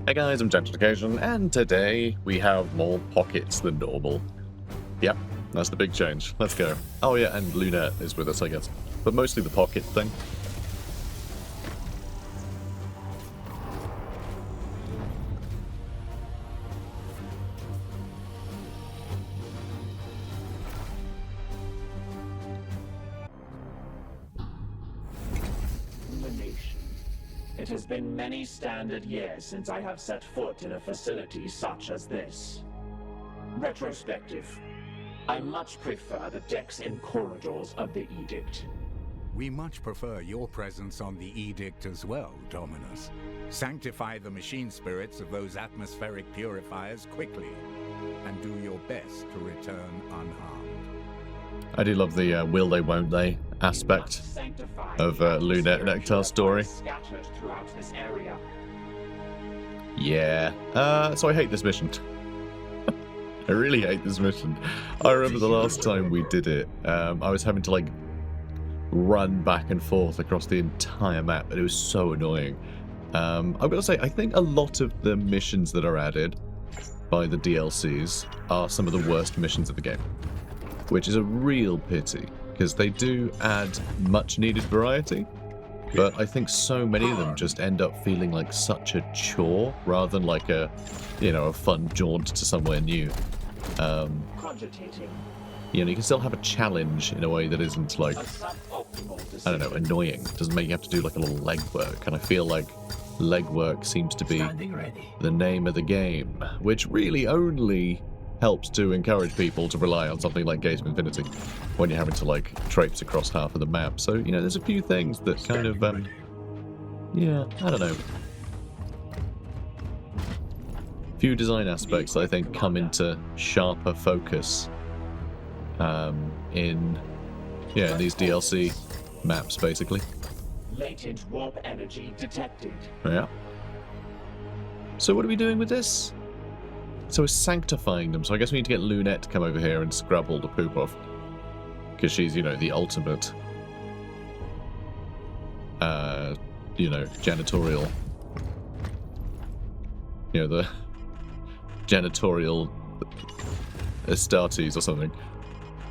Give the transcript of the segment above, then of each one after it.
Hey guys, I'm Gentrification, and today we have more pockets than normal. Yep, that's the big change. Let's go. Oh yeah, and Lunette is with us, I guess. But mostly the pocket thing. It has been many standard years since I have set foot in a facility such as this. Retrospective. I much prefer the decks and corridors of the Edict. We much prefer your presence on the Edict as well, Dominus. Sanctify the machine spirits of those atmospheric purifiers quickly, and do your best to return unharmed. I do love the will they, won't they aspect of Lunette Nectar's story. Yeah. So I hate this mission. I really hate this mission. I remember the last time we did it, I was having to like run back and forth across the entire map, and it was so annoying. I've got to say, I think a lot of the missions that are added by the DLCs are some of the worst missions of the game, which is a real pity, because they do add much needed variety, but I think so many of them just end up feeling like such a chore rather than like a, you know, a fun jaunt to somewhere new. You know, you can still have a challenge in a way that isn't like, I don't know, annoying. It doesn't make you have to do like a little legwork, and I feel like legwork seems to be the name of the game, which really only helps to encourage people to rely on something like Gates of Infinity when you're having to like traipse across half of the map. So, you know, there's a few things that kind of, yeah, I don't know. Few design aspects that I think come into sharper focus in these DLC maps, basically. Latent warp energy detected. Yeah. So what are we doing with this? So we're sanctifying them, so I guess we need to get Lunette to come over here and scrub all the poop off. Because she's, you know, the ultimate, you know, janitorial. You know, the janitorial Astartes or something.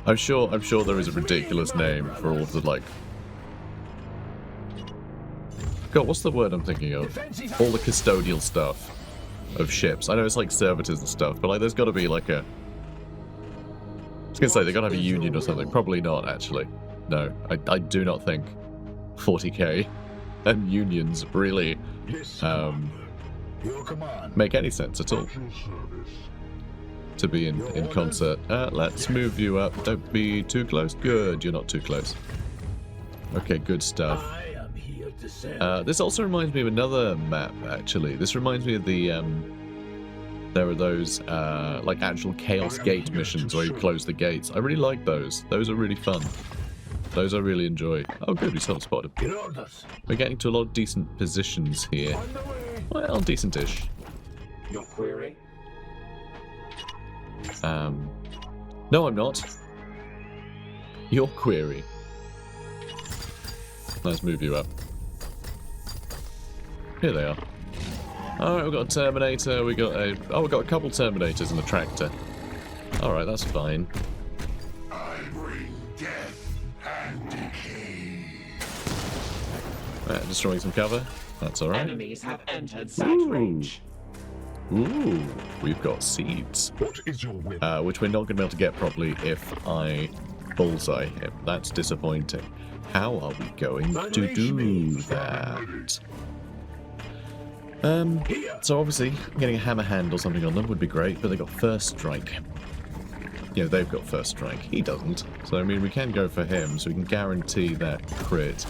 I'm sure there is a ridiculous name for all of the, like... God, what's the word I'm thinking of? All the custodial stuff of ships. I know it's like servitors and stuff, but like there's got to be like a... I was going to say, they've got to have a union or something. Probably not, actually. No, I do not think 40k and unions really make any sense at all to be in concert. Let's move you up. Don't be too close. Good, you're not too close. Okay, good stuff. This also reminds me of another map, actually. This reminds me of the, there are those, like, actual Chaos Gate missions where you close the gates. I really like those. Those are really fun. Those I really enjoy. Oh, good, we sort of spotted. We're getting to a lot of decent positions here. Well, decent-ish. Your query? No, I'm not. Your query. Let's move you up. Here they are. Alright, we've got a Terminator, we've got a couple Terminators and a tractor. Alright, that's fine. I bring death and decay. Destroying some cover. That's alright. Enemies have entered sight range. Ooh, we've got seeds. What is your will? Which we're not going to be able to get properly if I bullseye him. That's disappointing. How are we going to do that? So obviously, getting a hammer hand or something on them would be great, but they got first strike. You know, they've got first strike. He doesn't. So, I mean, we can go for him, so we can guarantee that crit.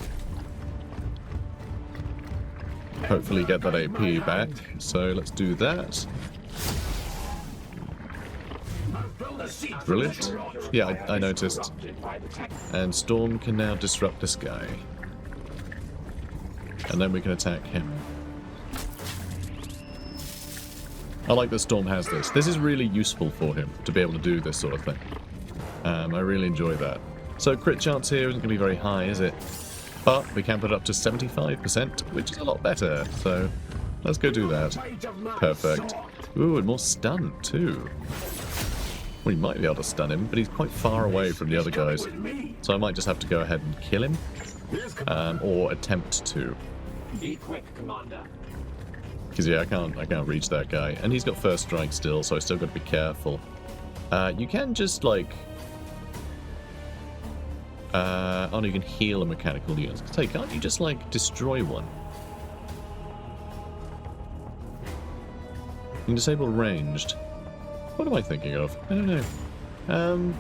Hopefully get that AP back. So, let's do that. Brilliant. Yeah, I noticed. And Storm can now disrupt this guy. And then we can attack him. I like that Storm has this. This is really useful for him to be able to do this sort of thing. I really enjoy that. So crit chance here isn't going to be very high, is it? But we can put it up to 75%, which is a lot better. So let's go do that. Perfect. Ooh, and more stun too. We might be able to stun him, but he's quite far away from the other guys. So I might just have to go ahead and kill him. Or attempt to. Be quick, Commander. Because yeah, I can't reach that guy. And he's got first strike still, so I still got to be careful. You can just like... oh no, you can heal a mechanical unit. Hey, can't you just like destroy one? You can disable ranged. What am I thinking of? I don't know.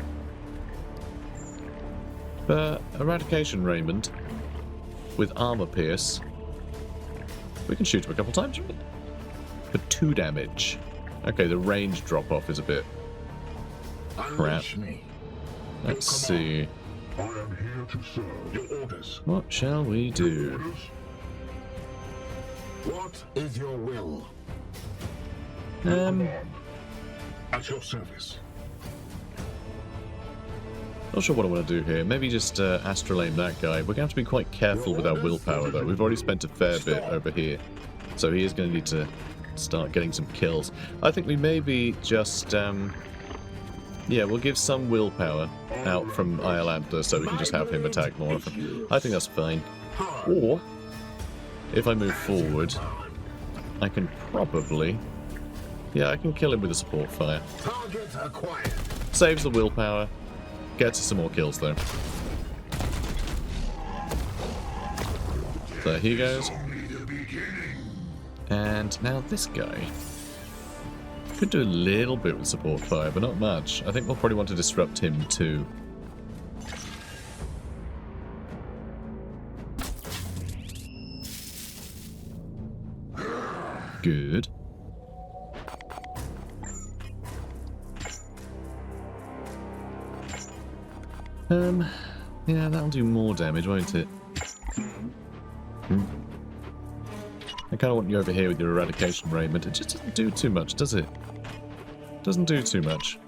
But eradication raiment with armor pierce. We can shoot him a couple times, right? For 2 damage. Okay, the range drop off is a bit crap. Let's see. I am here to serve. Your orders. What shall we do? What is your will? At your service. Not sure what I want to do here. Maybe just astral aim that guy. We're going to have to be quite careful with our willpower, though. We've already spent a fair bit over here. So he is going to need to start getting some kills. I think we maybe just... yeah, we'll give some willpower out from Iolantha so we can just have him attack more often. I think that's fine. Or, if I move forward, I can probably... yeah, I can kill him with a support fire. Saves the willpower. Gets us some more kills, though. There he goes. And now this guy. Could do a little bit with support fire, but not much. I think we'll probably want to disrupt him, too. Good. Yeah, that'll do more damage, won't it? I kind of want you over here with your eradication raiment. It just doesn't do too much, does it? Doesn't do too much.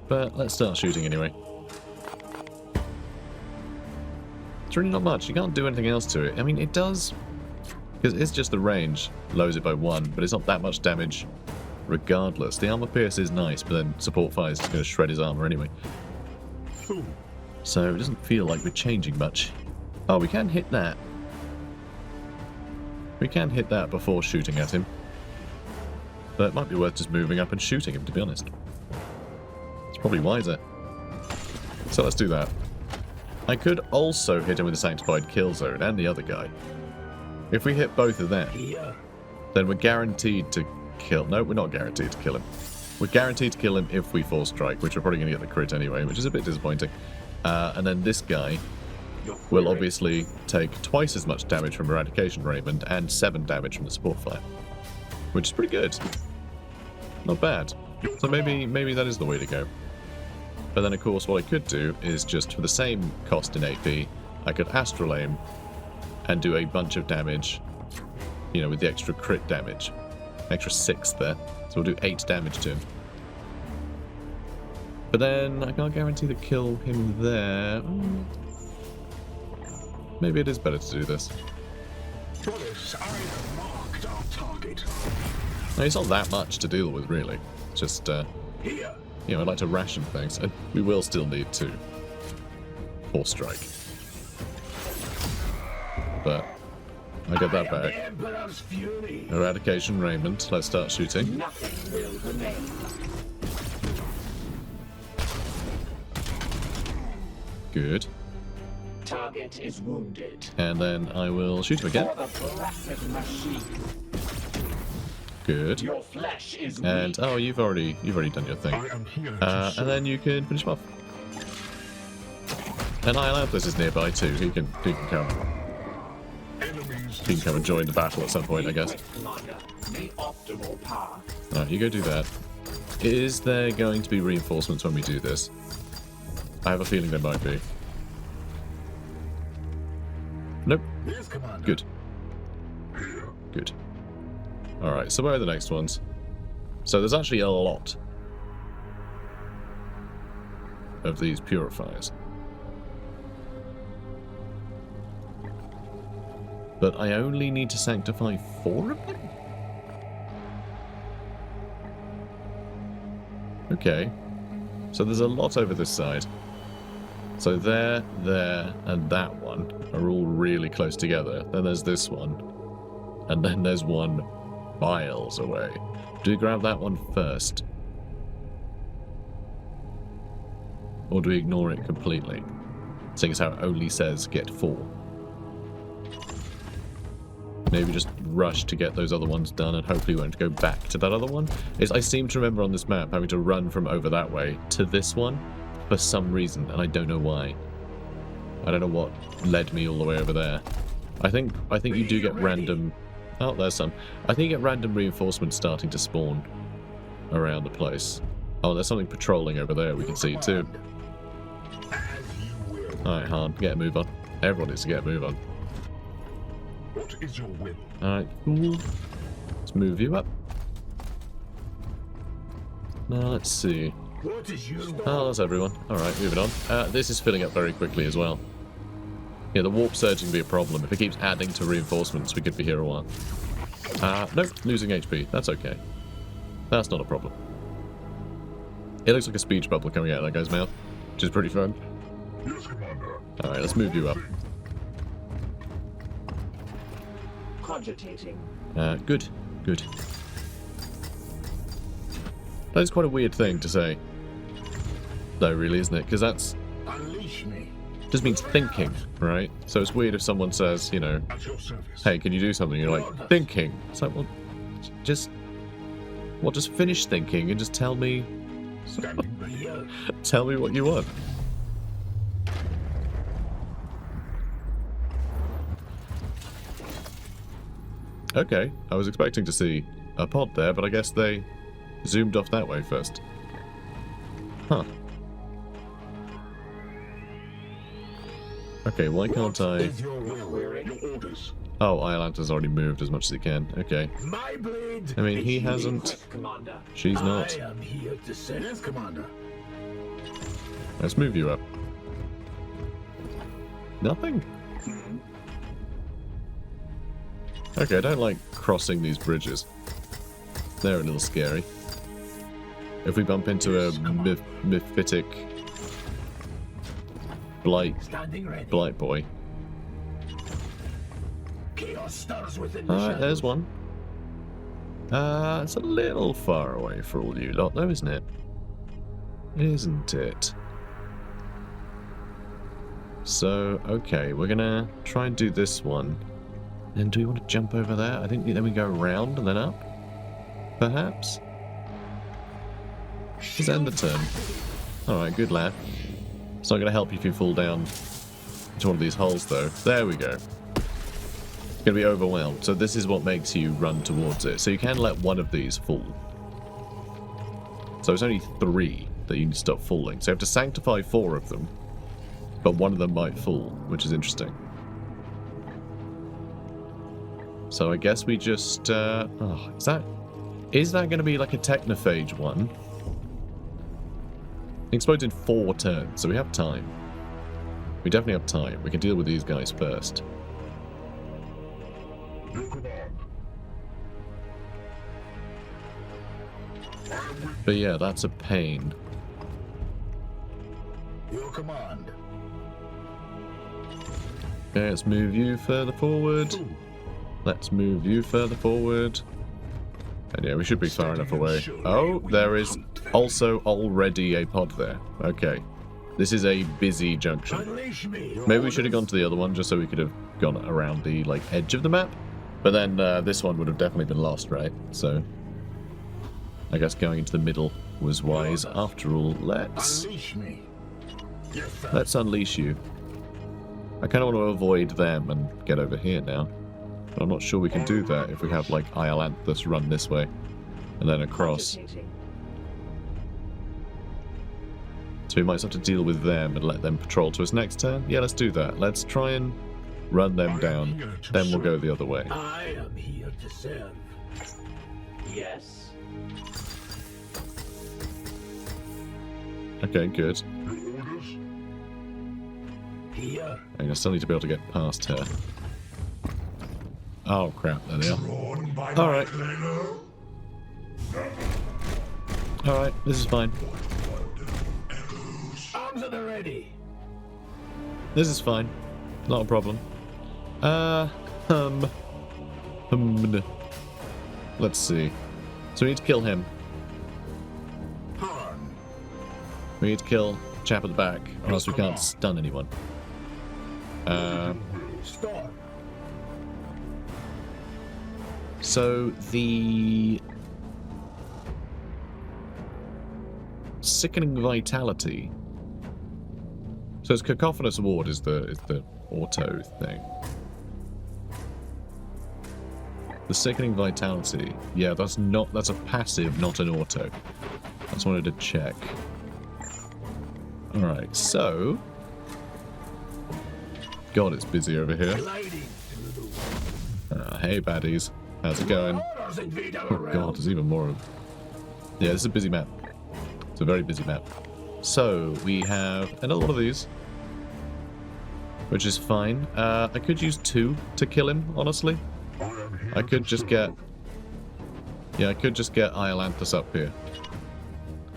But let's start shooting anyway. It's really not much. You can't do anything else to it. I mean, it does... because it's just the range. Lowers it by 1, but it's not that much damage regardless. The armor pierce is nice, but then support fire is just going to shred his armor anyway. So it doesn't feel like we're changing much. Oh, we can hit that. We can hit that before shooting at him. But it might be worth just moving up and shooting him, to be honest. It's probably wiser. So let's do that. I could also hit him with a Sanctified Kill Zone and the other guy. If we hit both of them, then we're guaranteed to kill... no, we're not guaranteed to kill him. We're guaranteed to kill him if we Force Strike, which we're probably going to get the crit anyway, which is a bit disappointing. And then this guy will obviously take twice as much damage from Eradication Raiment and 7 damage from the Support Fire, which is pretty good. Not bad. So maybe that is the way to go. But then, of course, what I could do is just for the same cost in AP, I could Astral Aim and do a bunch of damage, you know, with the extra crit damage. Extra 6 there. So we'll do 8 damage to him. But then I can't guarantee to kill him there. Maybe it is better to do this. No, it's not that much to deal with, really. It's just, you know, I'd like to ration things. And we will still need to Force Strike. But I get that back. Eradication Raiment. Let's start shooting. Good. Target is wounded. And then I will shoot him again. Good. Your flesh is and oh, you've already done your thing. And then you can finish him off. And Iolantha is nearby too. He can come. He can come and join the battle at some point, I guess. Alright, you go do that. Is there going to be reinforcements when we do this? I have a feeling there might be. Nope. Good. Good. Alright, so where are the next ones? So there's actually a lot of these purifiers. But I only need to sanctify 4 of them? Okay. So there's a lot over this side. So there, and that one are all really close together. Then there's this one. And then there's one miles away. Do we grab that one first? Or do we ignore it completely? Seeing as how it only says get 4. Maybe just rush to get those other ones done and hopefully we won't go back to that other one. I seem to remember on this map having to run from over that way to this one for some reason, and I don't know why. I don't know what led me all the way over there. I think you do get random... Oh, there's some. I think you get random reinforcements starting to spawn around the place. Oh, there's something patrolling over there we can see too. Alright, Han, get a move on. Everyone needs to get a move on. What is your will? Alright, cool. Let's move you up. Now, let's see. What is your Oh, that's everyone. Alright, moving on. This is filling up very quickly as well. Yeah, the warp surge can be a problem. If it keeps adding to reinforcements, we could be here a while. Nope, losing HP. That's okay. That's not a problem. It looks like a speech bubble coming out of that guy's mouth, which is pretty fun. Yes, Commander. Alright, let's move you up. Cogitating. Good. Good. That is quite a weird thing to say. Though, really, isn't it? Because that's... Unleash me. just means thinking, right? So it's weird if someone says, you know, At your service. hey, can you do something? You're like, thinking. It's like, well, just finish thinking and just tell me Standing ready. tell me what you want. Okay, I was expecting to see a pod there, but I guess they zoomed off that way first. Huh. Okay, why can't I... Is your will? Your orders. Oh, Iolanta's already moved as much as he can. Okay. My blade. I mean, he hasn't... Commander. She's not. I am here to serve. Yes, Commander. Let's move you up. Nothing? Okay, I don't like crossing these bridges. They're a little scary. If we bump into a mythic Standing ready. blight boy. Chaos stirs within the Alright, there's shadows. one. It's a little far away for all you lot though, isn't it? Isn't it? So, okay, we're gonna try and do this one. Then do we want to jump over there? I think then we go around and then up? Perhaps? Just end the turn. Alright, good lad. It's not going to help you if you fall down into one of these holes though. There we go. It's going to be overwhelmed. So this is what makes you run towards it. So you can let one of these fall. So it's only 3 that you need to stop falling. So you have to sanctify 4 of them. But one of them might fall, which is interesting. So I guess we just... oh, is that going to be like a technophage one? It explodes in 4 turns, so we have time. We definitely have time. We can deal with these guys first. Your command. But yeah, that's a pain. Your command. Okay, let's move you further forward. Let's move you further forward. And yeah, we should be far enough away. Oh, there is also already a pod there. Okay. This is a busy junction. Unleash me. Your Maybe we should have orders. gone to the other one just so we could have gone around the like edge of the map. But then this one would have definitely been lost, right? So I guess going into the middle was wise. After all, let's Unleash me. Yes, sir. let's unleash you. I kind of want to avoid them and get over here now. But I'm not sure we can do that if we have like Iolanthus run this way and then across. Cogitating. So we might just have to deal with them and let them patrol to us next turn. Yeah, let's do that. Let's try and run them down. Then we'll go the other way. I am here to serve. Yes. Okay, good. Your orders. Here. And I still need to be able to get past her. Oh crap, there they are. Drawn by Alright. my cleaner? Alright, this is fine. Arms at the ready. This is fine. Not a problem. Let's see. So we need to kill him. Han. We need to kill chap at the back, or else we can't stun anyone. Start. So the sickening vitality. So it's cacophonous ward is the auto thing. The sickening vitality. Yeah, that's a passive, not an auto. I just wanted to check. Alright, so God, it's busy over here. Gliding through. Hey baddies. How's it going? Orders invade our Oh realm. god, there's even more of... Yeah, this is a busy map. It's a very busy map. So, we have another one of these. Which is fine. I could use 2 to kill him, honestly. I could just get... Yeah, I could just get Iolanthus up here.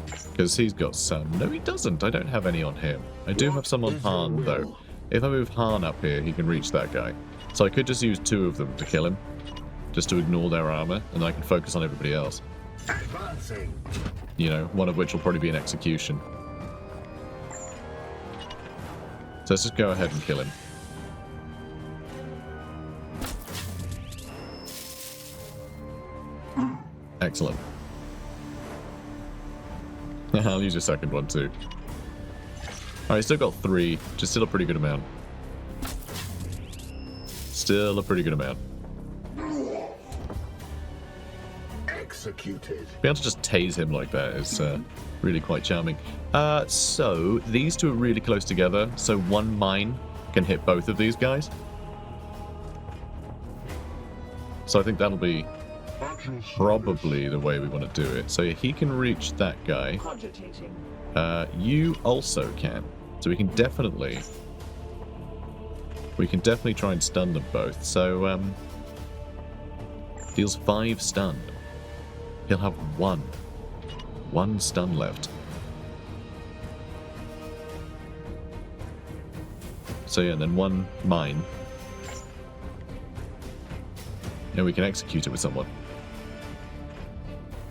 Because he's got some... No, he doesn't. I don't have any on him. I do have some on Han, though. If I move Han up here, he can reach that guy. So I could just use 2 of them to kill him. Just to ignore their armor, and I can focus on everybody else. Advancing. You know, one of which will probably be an execution. So let's just go ahead and kill him. Excellent. I'll use your second one too. Alright, still got 3, which is still a pretty good amount. Still a pretty good amount. Executed. Being able to just tase him like that is really quite charming. So, these 2 are really close together, so 1 mine can hit both of these guys. So I think that'll be probably the way we want to do it. So he can reach that guy. Cogitating. You also can. So we can definitely try and stun them both. So, deals 5 stun. He'll have 1 stun left. So yeah, and then 1 mine. And we can execute it with someone.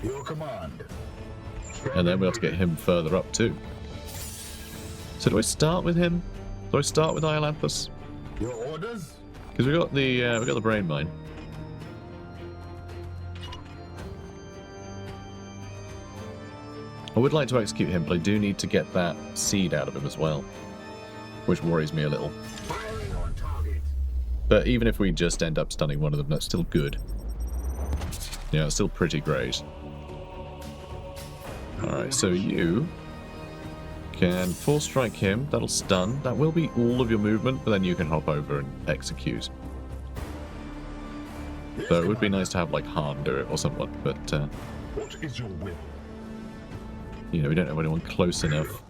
Your command. And then we'll have to get him further up too. So do I start with him? Do I start with Iolanthus? Your orders? Because we got the brain mine. I would like to execute him, but I do need to get that seed out of him as well, which worries me a little. Firing on target. But even if we just end up stunning one of them, that's still good. Yeah, it's still pretty great. Alright, so you can full strike him. That'll stun. That will be all of your movement, but then you can hop over and execute. So it would be nice to have like Han do it or someone, but What is your will? you know, we don't have anyone close enough.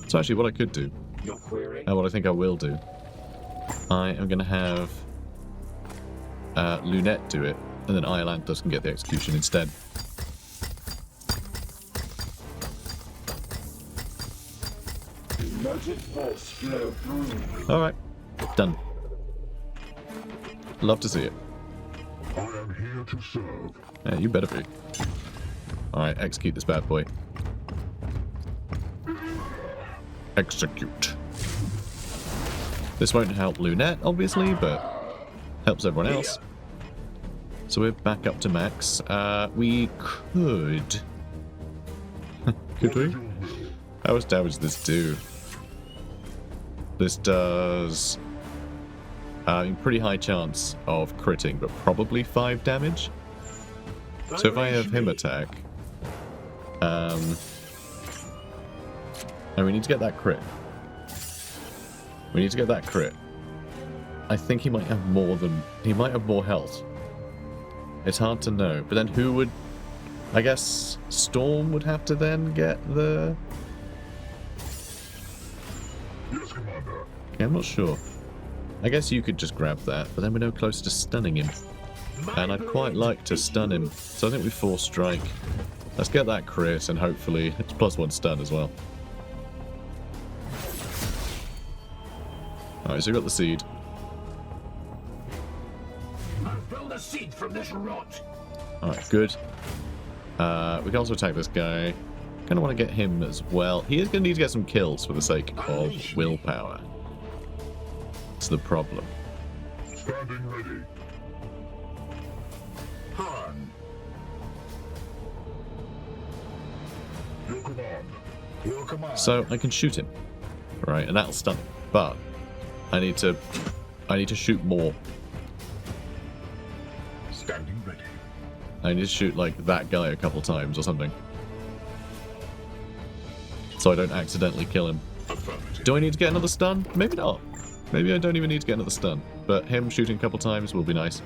So actually what I could do, Your query? and what I think I will do, I am going to have Lunette do it, and then Iolanthus can get the execution instead. Motive force flow through. Alright, done. Love to see it. I am here to serve. Yeah, you better be. Alright, execute this bad boy. Execute. This won't help Lunette, obviously, but helps everyone else. So we're back up to max. We could... could we? How much damage does this do? This does... pretty high chance of critting, but probably 5 damage. So if I have him attack... and we need to get that crit. We need to get that crit. I think he might have more than... He might have more health. It's hard to know. But then who would... I guess Storm would have to then get the... Yes, Commander. Okay, I'm not sure. I guess you could just grab that, but then we're no closer to stunning him. And I'd quite like to stun him. So I think we force strike. Let's get that crit, and hopefully it's +1 stun as well. Alright, so we got the seed. I've built a seed from this rot. Alright, good. We can also attack this guy. Kind of want to get him as well. He is going to need to get some kills for the sake of willpower. That's the problem. Standing ready. Han. Your command. Your command. So I can shoot him, right, and that'll stun him. But I need to shoot more. Standing ready. I need to shoot like that guy a couple times or something, so I don't accidentally kill him. Affirmative. Do I need to get another stun? Maybe not. Maybe I don't even need to get another stun. But him shooting a couple times will be nice.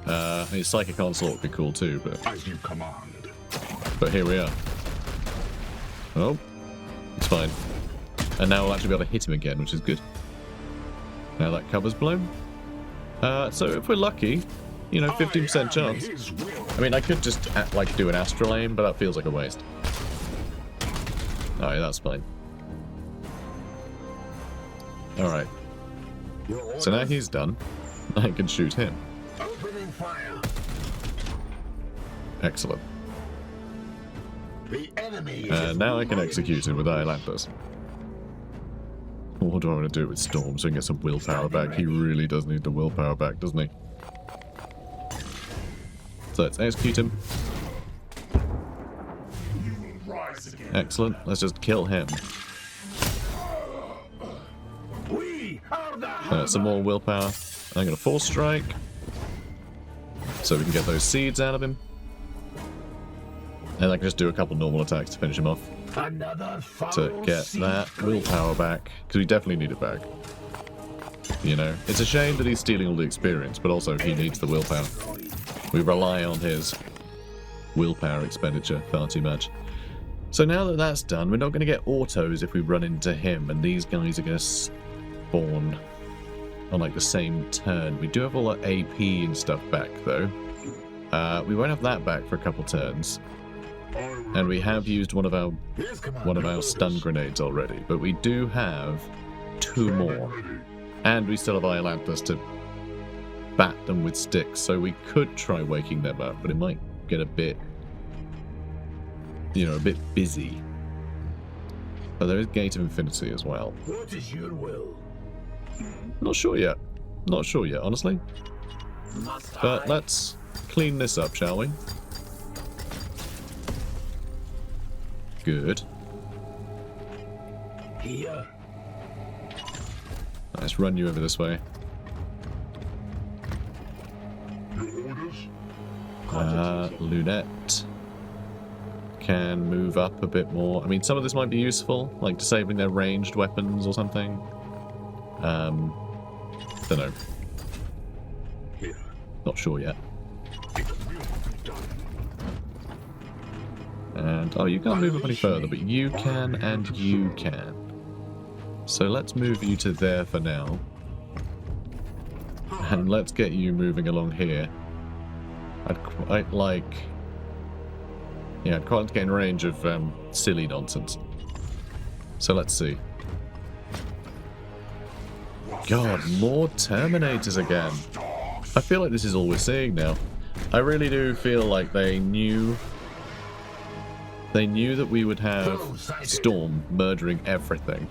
I mean, Psychic Onslaught would be cool too, As you command. but here we are. Oh, it's fine. And now we'll actually be able to hit him again, which is good. Now that cover's blown. So if we're lucky, you know, 15% chance. His will. I mean, I could just like do an astral aim, but that feels like a waste. Alright, that's fine. Alright, Your so now orders. he's done. I can shoot him. Opening fire. Excellent. The enemy is And now I can mighty. execute him with Dialanthus. What do I want to do with Storm so I can get some willpower back? He really does need the willpower back, doesn't he? So let's execute him. You will rise again. Excellent. Let's just kill him. We are the Some more willpower. I'm going to force strike. So we can get those seeds out of him. And I can just do a couple normal attacks to finish him off. another To get that willpower back. Because we definitely need it back. You know, it's a shame that he's stealing all the experience, but also he needs the willpower. We rely on his willpower expenditure far too much. So now that that's done, we're not going to get autos if we run into him, and these guys are going to spawn on like the same turn. We do have all our AP and stuff back though. We won't have that back for a couple turns, and we have used one of our stun grenades already, but we do have 2 more, and we still have Dialanthus to bat them with sticks, so we could try waking them up, but it might get a bit, you know, a bit busy. But there is Gate of Infinity as well. What is your will? Not sure yet. Not sure yet, honestly. But let's clean this up, shall we? Good. Here. Let's run you over this way. Your orders? Lunette can move up a bit more. I mean, some of this might be useful, like disabling their ranged weapons or something. Don't know. Here. Not sure yet. It will be done. And, oh, you can't move up any further, but you can and you can. So let's move you to there for now. And let's get you moving along here. I'd quite like... Yeah, I'd quite like to get in range of silly nonsense. So let's see. God, more Terminators again. I feel like this is all we're seeing now. I really do feel like they knew that we would have Storm murdering everything.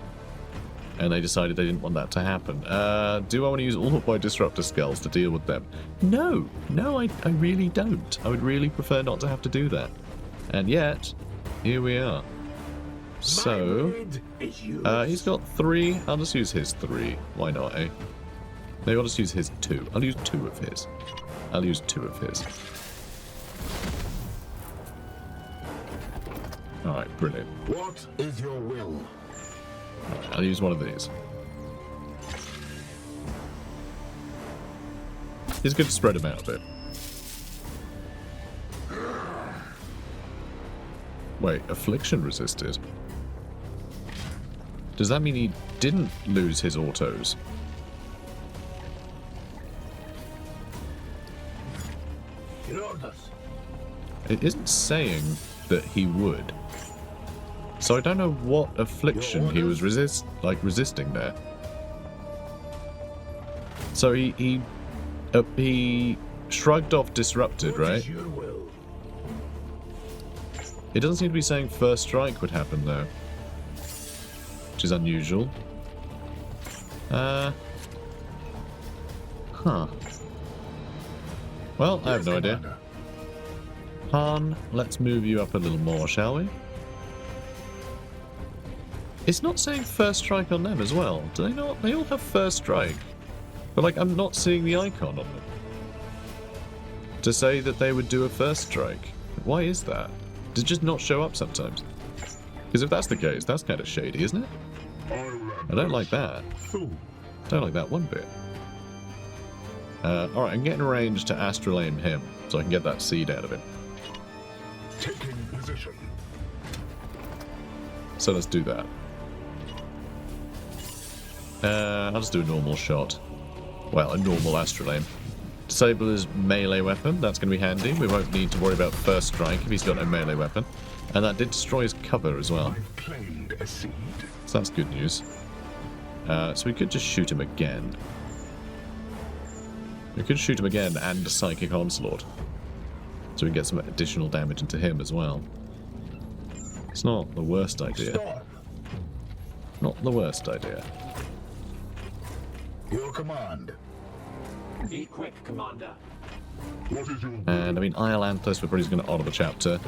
And they decided they didn't want that to happen. Do I want to use all of my Disruptor Skulls to deal with them? No, I really don't. I would really prefer not to have to do that. And yet, here we are. So, he's got 3. I'll just use his 3. Why not, eh? Maybe I'll just use his 2. I'll use 2 of his. I'll use 2 of his. Alright, brilliant. What is your will? Alright, I'll use one of these. It's good to spread them out a bit. Wait, affliction resisted? Does that mean he didn't lose his autos? It isn't saying that he would. So I don't know what affliction he was resisting there. So he shrugged off disrupted, right? It doesn't seem to be saying first strike would happen though, which is unusual. Huh. Well, I have no idea. Han, let's move you up a little more, shall we? It's not saying first strike on them as well. Do they not? They all have first strike. But, like, I'm not seeing the icon on them to say that they would do a first strike. Why is that? Does it just not show up sometimes? Because if that's the case, that's kind of shady, isn't it? I don't like that. Don't like that one bit. Alright, I'm getting range to astral aim him, so I can get that seed out of him. Taking position. So let's do that. I'll just do a normal shot. Well, a normal astral aim. Disable his melee weapon, that's going to be handy. We won't need to worry about first strike if he's got no melee weapon. And that did destroy his cover as well. I've claimed a seed. So that's good news. So we could just shoot him again. We could shoot him again and Psychic Onslaught. So we can get some additional damage into him as well. It's not the worst idea. Not the worst idea. Your command. Be quick, Commander. What is your And I mean, Iolanthus, we're probably going to honor the chapter.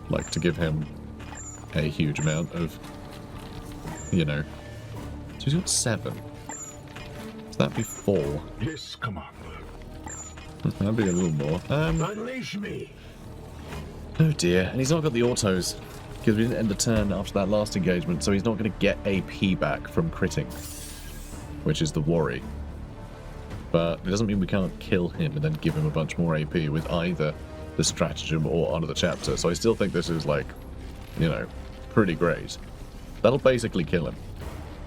Like, to give him a huge amount of, you know. So he's got 7. So that'd be 4. Yes, Commander. That'd be a little more. Unleash me. Oh dear, and he's not got the autos. Because we didn't end the turn after that last engagement, so he's not going to get AP back from critting. Which is the worry. But it doesn't mean we can't kill him and then give him a bunch more AP with either the stratagem or honor the chapter. So I still think this is, like, you know, pretty great. That'll basically kill him.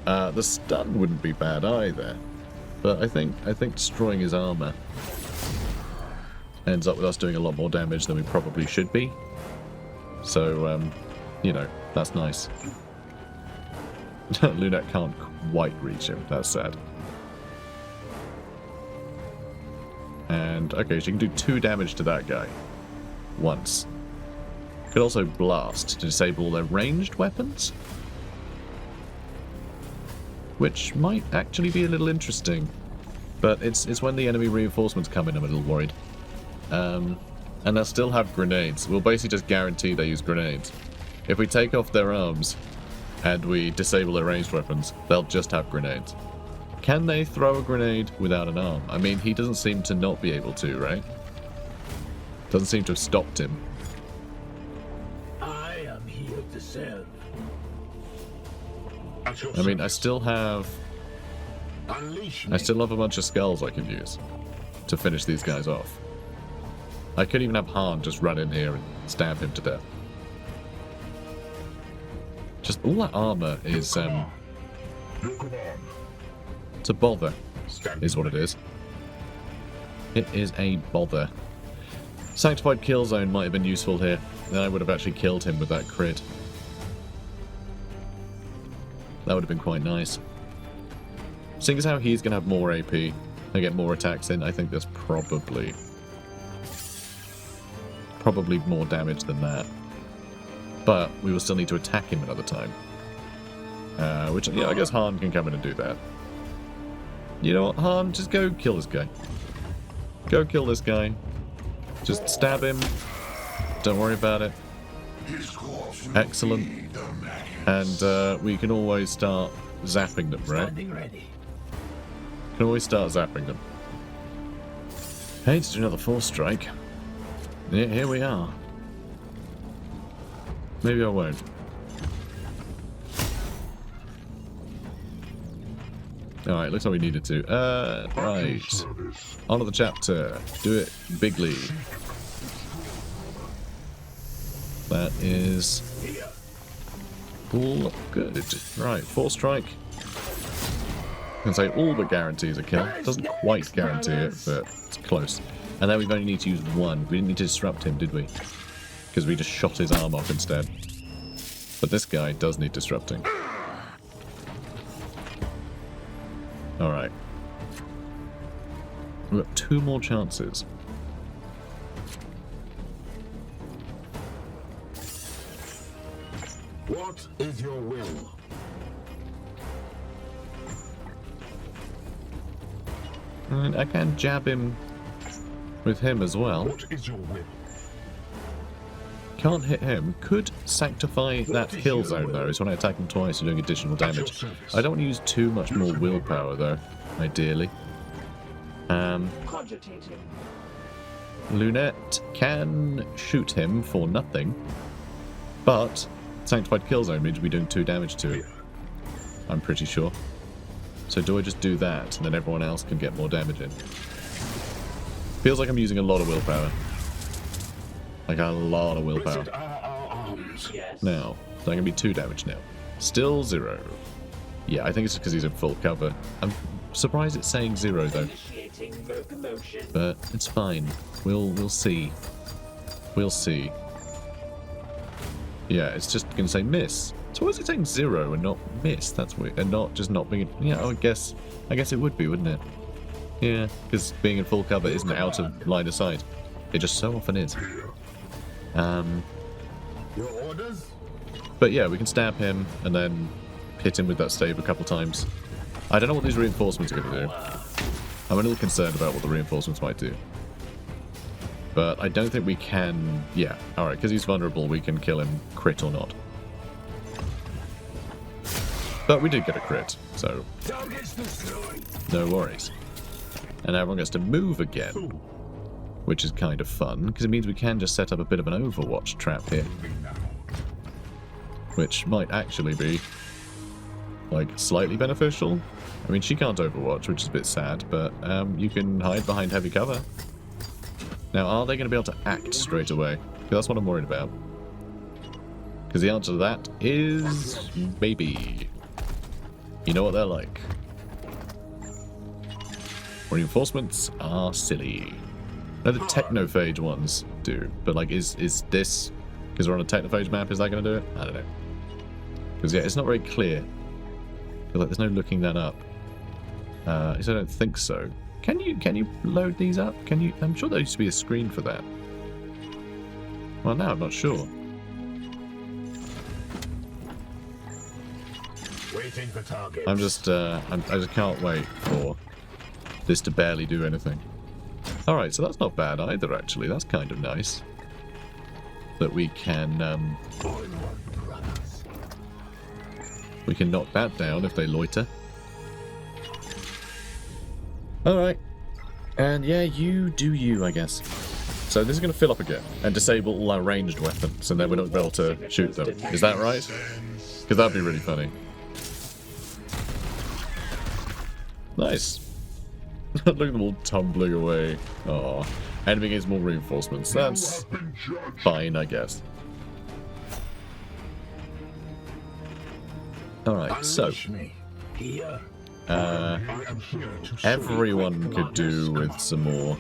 The stun wouldn't be bad either. But I think destroying his armor ends up with us doing a lot more damage than we probably should be. So, you know, that's nice. Lunette can't quite reach him. That's sad. And, okay, she can do 2 damage to that guy. Once. Could also blast to disable their ranged weapons. Which might actually be a little interesting. But it's when the enemy reinforcements come in I'm a little worried. And they'll still have grenades. We'll basically just guarantee they use grenades. If we take off their arms and we disable their ranged weapons, they'll just have grenades. Can they throw a grenade without an arm? I mean, he doesn't seem to not be able to, right? Doesn't seem to have stopped him. I am here to serve. At your I mean, I service. still have Unleash I me. still have a bunch of skulls I can use to finish these guys off. I could even have Han just run in here and stab him to death. Just all that armor is Your command. it's a bother, Stand is what it is. It is a bother. Sanctified kill zone might have been useful here. Then I would have actually killed him with that crit. That would have been quite nice. Seeing as how he's going to have more AP and get more attacks in, I think there's probably more damage than that. But we will still need to attack him another time. Which, yeah, I guess Han can come in and do that. You know what, Han? Just go kill this guy. Go kill this guy. Just stab him. Don't worry about it. Excellent. And we can always start zapping them, right? Ready. Can always start zapping them. Hey, to do another 4 strike. Yeah, here we are. Maybe I won't. Alright, looks like we needed to. Right. Service. On to the chapter. Do it bigly. That is All good. Right, 4 strike. I can say all but guarantees a kill. Doesn't quite guarantee it, but it's close. And then we only need to use 1. We didn't need to disrupt him, did we? Because we just shot his arm off instead. But this guy does need disrupting. Alright. We've got 2 more chances. What is your will? And I can jab him with him as well. What is your will? Can't hit him. Could sanctify that kill zone though. So when I attack him twice, you're doing additional damage. I don't want to use too much more willpower though, ideally. Cogitating. Lunette can shoot him for nothing, but sanctified kill zone means we're doing 2 damage to it. I'm pretty sure. So do I just do that and then everyone else can get more damage in? Feels like I'm using a lot of willpower. Like a lot of willpower. Visit our arms. Yes. Now, so I'm going to be 2 damage now. Still 0. Yeah, I think it's because he's in full cover. I'm surprised it's saying 0 though. Initiating locomotion. But it's fine. We'll see. We'll see. Yeah, it's just going to say miss. So why is it saying 0 and not miss? That's weird. And not just not being... Yeah, I guess it would be, wouldn't it? Yeah, because being in full cover isn't out of line of sight. It just so often is. Your orders? But yeah, we can stab him and then hit him with that stave a couple times. I don't know what these reinforcements are going to do. I'm a little concerned about what the reinforcements might do. But I don't think we can... Yeah, alright, because he's vulnerable, we can kill him, crit or not. But we did get a crit, so no worries. And now everyone gets to move again, which is kind of fun, because it means we can just set up a bit of an Overwatch trap here. Which might actually be, like, slightly beneficial. I mean, she can't Overwatch, which is a bit sad, but you can hide behind heavy cover. Now, are they going to be able to act straight away? Because that's what I'm worried about. Because the answer to that is maybe. You know what they're like. Reinforcements are silly. No, the technophage ones do, but like, is this, because we're on a technophage map, is that going to do it? I don't know. Because yeah, it's not very clear. I feel like there's no looking that up. I don't think so. Can you load these up? Can you? I'm sure there used to be a screen for that. Well, now I'm not sure. Waiting for target. I just can't wait for this to barely do anything. Alright, so that's not bad either, actually. That's kind of nice. That we can knock that down if they loiter. Alright. And yeah, you do you, I guess. So this is going to fill up again and disable all our ranged weapons, and then we're not able to shoot them. Is that right? Because that'd be really funny. Nice. Look at them all tumbling away. Oh, enemy gains more reinforcements. That's fine, I guess. Alright, so everyone could do with some more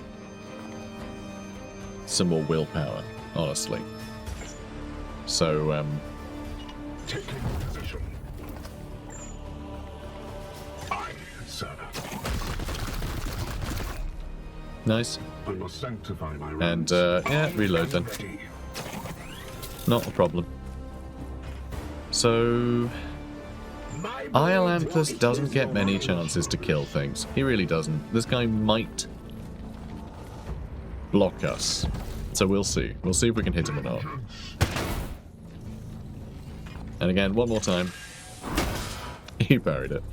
willpower, honestly. So taking position. Aye, sir. nice. I must sanctify my And realms. yeah, reload then. Ready. Not a problem. So Iolanthus doesn't get many chances to kill things. He really doesn't. This guy might block us. So we'll see. We'll see if we can hit him or not. And again, one more time. He parried it.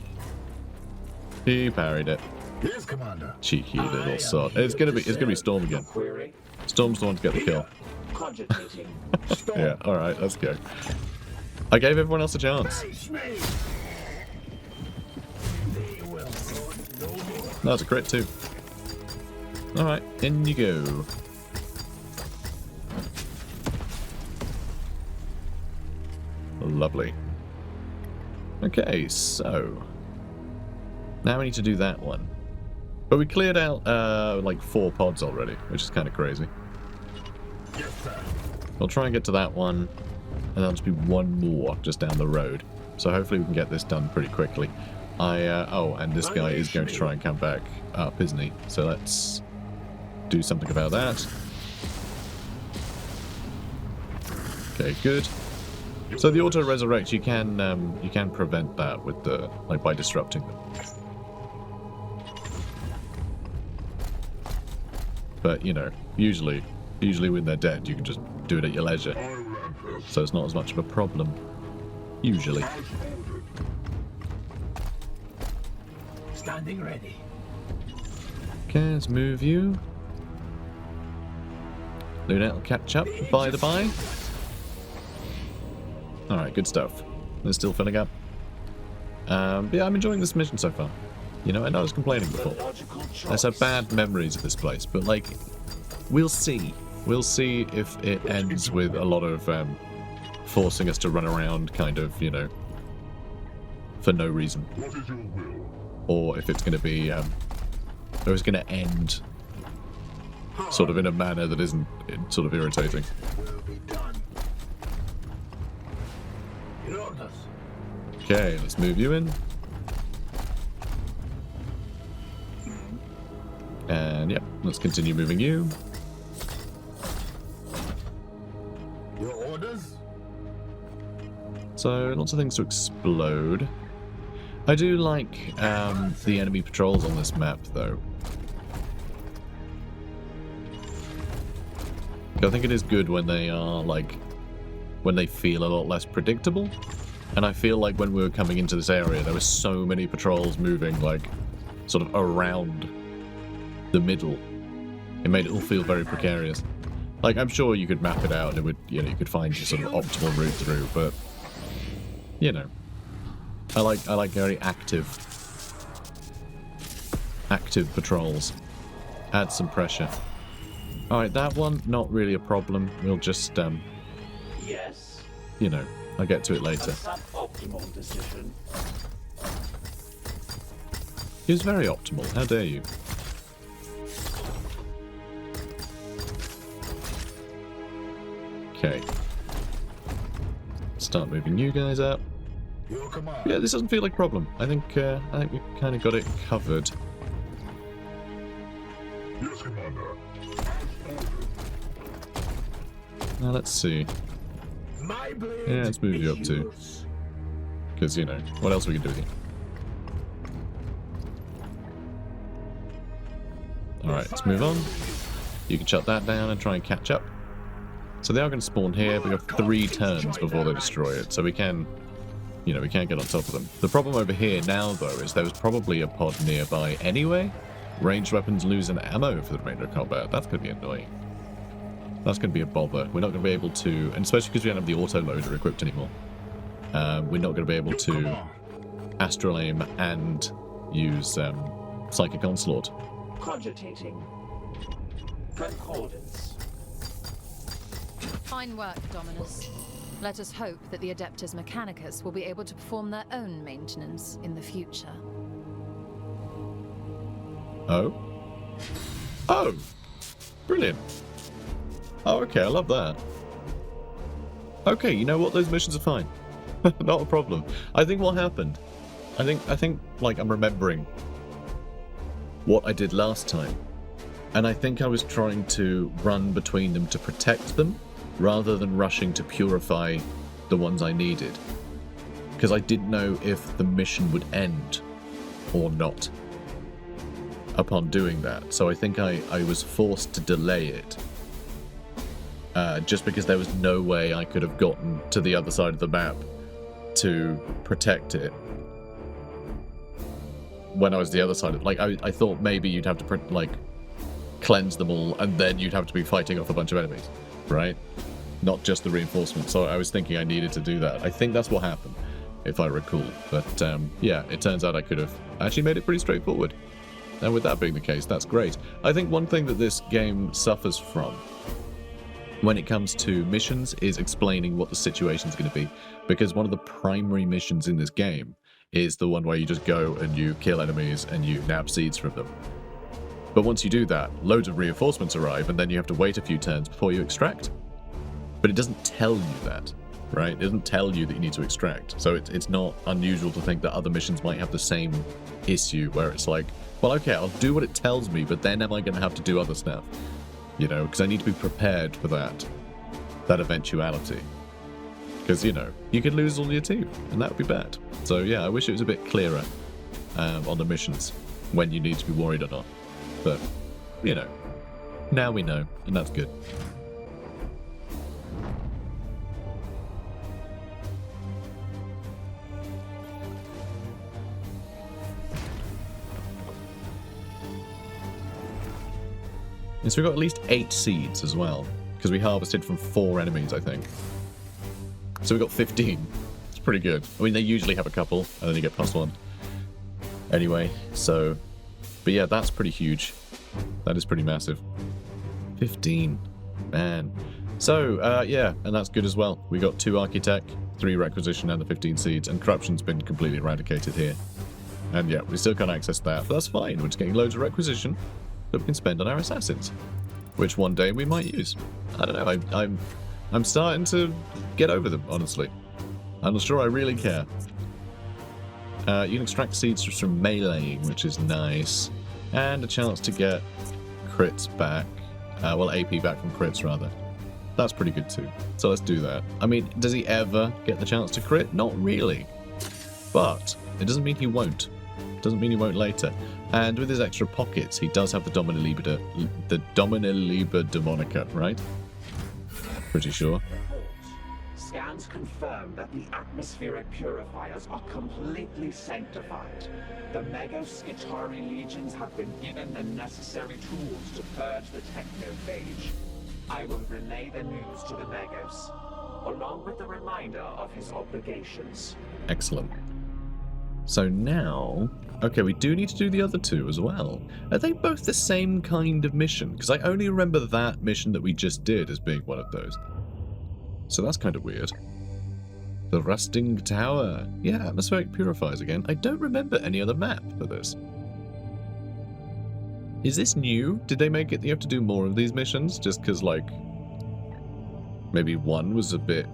He parried it. Yes, Commander. Cheeky little sod. It's gonna be Storm again. Query. Storm's the one to get the kill. Cogitating. Yeah, alright, let's go. I gave everyone else a chance. That's a crit too. Alright, in you go. Lovely. Okay, so now we need to do that one. But we cleared out like 4 pods already, which is kind of crazy. Yes, sir. We'll try and get to that one, and there'll just be one more just down the road. So hopefully we can get this done pretty quickly. Oh, and this guy is going to try and come back up, isn't he? So let's do something about that. Okay, good. So the auto resurrect, you can prevent that with the by disrupting them. But you know, usually when they're dead, you can just do it at your leisure. So it's not as much of a problem. Usually. Standing ready. Okay, let's move you. Loadout will catch up, by the by. Alright, good stuff. They're still filling up. But yeah, I'm enjoying this mission so far. You know, I know I was complaining before. I had bad memories of this place, but like, we'll see. We'll see if it ends with a lot of forcing us to run around kind of, you know, for no reason. What is your will? Or if it's going to be, or it's going to end sort of in a manner that isn't sort of irritating. Will be done. Okay, let's move you in. And yep, let's continue moving you. Your orders? So, lots of things to explode. I do like the enemy patrols on this map, though. I think it is good when they are, like, when they feel a lot less predictable. And I feel like when we were coming into this area, there were so many patrols moving, like, sort of around the middle. It made it all feel very precarious. Like, I'm sure you could map it out and it would, you know, you could find your sort of optimal route through, but, you know, I like very active patrols. Add some pressure. Alright, that one, not really a problem. We'll just, Yes. you know, I'll get to it A later. suboptimal decision. He was very optimal, how dare you? Okay. Start moving you guys up. Your command. Yeah, this doesn't feel like a problem. I think we kind of got it covered. Yes, Commander. Now let's see. My blade. Yeah, let's move you up is too. yours. Because, you know, what else we can do with you? Alright, let's move on. You can shut that down and try and catch up. So they are going to spawn here. We've got 3 turns before they destroy it. So we can, you know, we can't get on top of them. The problem over here now, though, is there was probably a pod nearby anyway. Ranged weapons lose an ammo for the remainder of combat. That's going to be annoying. That's going to be a bother. We're not going to be able to, and especially because we don't have the autoloader equipped anymore. We're not going to be able to astral aim and use psychic onslaught. Cogitating. Concordance. Fine work, Dominus. Let us hope that the Adeptus Mechanicus will be able to perform their own maintenance in the future. Oh? Oh! Brilliant. Oh, okay, I love that. Okay, you know what? Those missions are fine. Not a problem. I think what happened, I think, like, I'm remembering what I did last time. And I think I was trying to run between them to protect them, rather than rushing to purify the ones I needed. Because I didn't know if the mission would end or not upon doing that. So I think I was forced to delay it. Just because there was no way I could have gotten to the other side of the map to protect it. When I was the other side of, like, I thought maybe you'd have to, like, cleanse them all, and then you'd have to be fighting off a bunch of enemies, right? Not just the reinforcements. So I was thinking I needed to do that. I think that's what happened, if I recall. But, yeah, it turns out I could have actually made it pretty straightforward. And with that being the case, that's great. I think one thing that this game suffers from, when it comes to missions is explaining what the situation is going to be, because one of the primary missions in this game is the one where you just go and you kill enemies and you nab seeds from them. But once you do that, loads of reinforcements arrive, and then you have to wait a few turns before you extract. But it doesn't tell you that, right? It doesn't tell you that you need to extract. So it's not unusual to think that other missions might have the same issue, where it's like, well, okay, I'll do what it tells me, but then am I going to have to do other stuff? You know, because I need to be prepared for that eventuality. Because, you know, you could lose all your team, and that would be bad. So yeah, I wish it was a bit clearer on the missions, when you need to be worried or not. But, you know, now we know, and that's good. And so we got at least 8 seeds as well, because we harvested from 4 enemies, I think. So we got 15. It's pretty good. I mean, they usually have a couple, and then you get +1. Anyway, so... But yeah, that's pretty huge. That is pretty massive. 15. Man. So, yeah, and that's good as well. We got 2 Architect, 3 Requisition, and the 15 seeds, and Corruption's been completely eradicated here. And yeah, we still can't access that, but that's fine. We're just getting loads of Requisition that we can spend on our Assassins, which one day we might use. I don't know, I'm starting to get over them, honestly. I'm not sure I really care. You can extract seeds just from meleeing, which is nice. And a chance to get crits back. Well, AP back from crits, rather. That's pretty good too. So let's do that. I mean, does he ever get the chance to crit? Not really. But it doesn't mean he won't. Doesn't mean he won't later. And with his extra pockets, he does have the Dominiliber Demonica, right? Pretty sure. Scans confirm that the atmospheric purifiers are completely sanctified. The Megos-Skitarii legions have been given the necessary tools to purge the technophage. I will relay the news to the Megos, along with the reminder of his obligations. Excellent. So now... Okay, we do need to do the other 2 as well. Are they both the same kind of mission? Because I only remember that mission that we just did as being one of those. So that's kind of weird. The Rusting Tower. Yeah, atmospheric purifiers again. I don't remember any other map for this. Is this new? Did they make it that you have to do more of these missions? Just because, like, maybe one was a bit...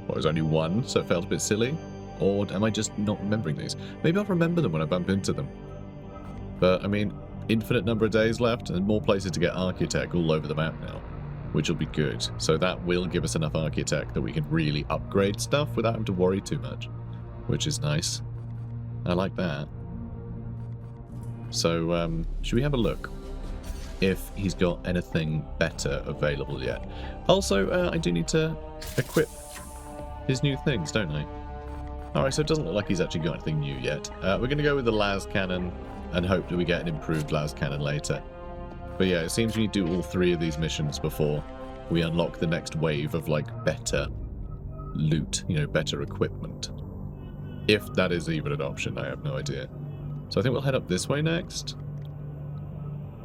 Well, it was only one, so it felt a bit silly? Or am I just not remembering these? Maybe I'll remember them when I bump into them. But, I mean, infinite number of days left and more places to get Architect all over the map now, which will be good. So that will give us enough Architect that we can really upgrade stuff without having to worry too much, which is nice. I like that. So, should we have a look if he's got anything better available yet? Also, I do need to equip his new things, don't I? Alright, so it doesn't look like he's actually got anything new yet. We're going to go with the las cannon and hope that we get an improved las cannon later. But yeah, it seems we need to do all 3 of these missions before we unlock the next wave of, like, better loot, you know, better equipment. If that is even an option, I have no idea. So I think we'll head up this way next.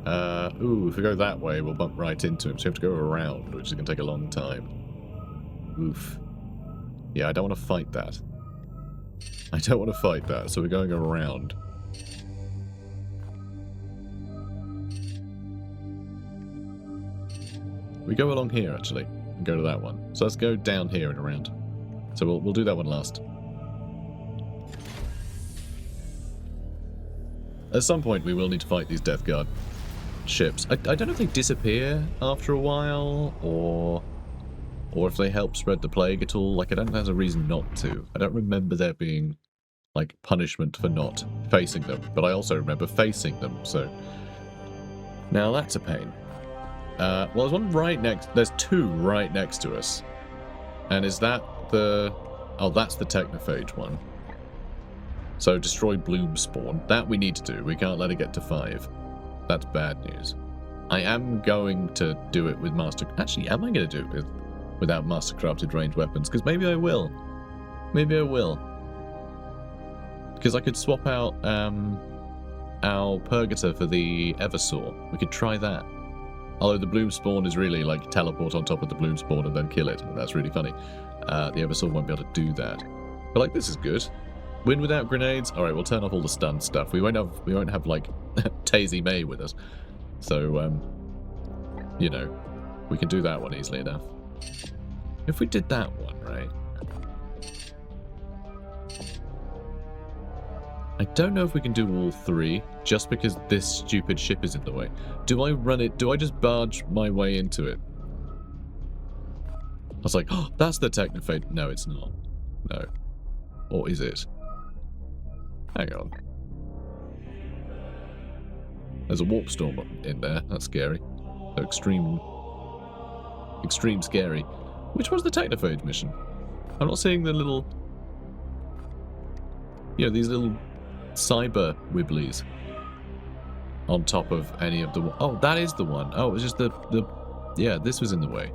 Ooh, if we go that way, we'll bump right into him, so we have to go around, which is going to take a long time. Oof. Yeah, I don't want to fight that. I don't want to fight that, so we're going around. We go along here, actually, and go to that one. So let's go down here and around. So we'll do that one last. At some point, we will need to fight these Death Guard ships. I don't know if they disappear after a while, or if they help spread the plague at all. Like, I don't think there's a reason not to. I don't remember there being, like, punishment for not facing them, but I also remember facing them, so... Now, that's a pain. Well, there's one right next... There's 2 right next to us. And is that the... Oh, that's the Technophage one. So, destroy Bloom Spawn. That we need to do. We can't let it get to 5. That's bad news. I am going to do it with Master... Actually, am I going to do it without Master Crafted ranged weapons? Because maybe I will. Maybe I will. Because I could swap out our Purgator for the Eversaw. We could try that. Although the bloom spawn is really like teleport on top of the bloom spawn and then kill it. And that's really funny. The Eversoul won't be able to do that. But like, this is good. Win without grenades. All right, we'll turn off all the stun stuff. We won't have like Tazy May with us. So, you know, we can do that one easily enough. If we did that one, right? I don't know if we can do all three, just because this stupid ship is in the way. Do I run it? Do I just barge my way into it? I was like, oh, that's the Technophage. No, it's not. No. Or is it? Hang on. There's a warp storm in there. That's scary. So extreme scary. Which was the Technophage mission? I'm not seeing the little... You know, these little cyber wibblies on top of any of the... Oh, that is the one. Oh, it was just the... Yeah, this was in the way.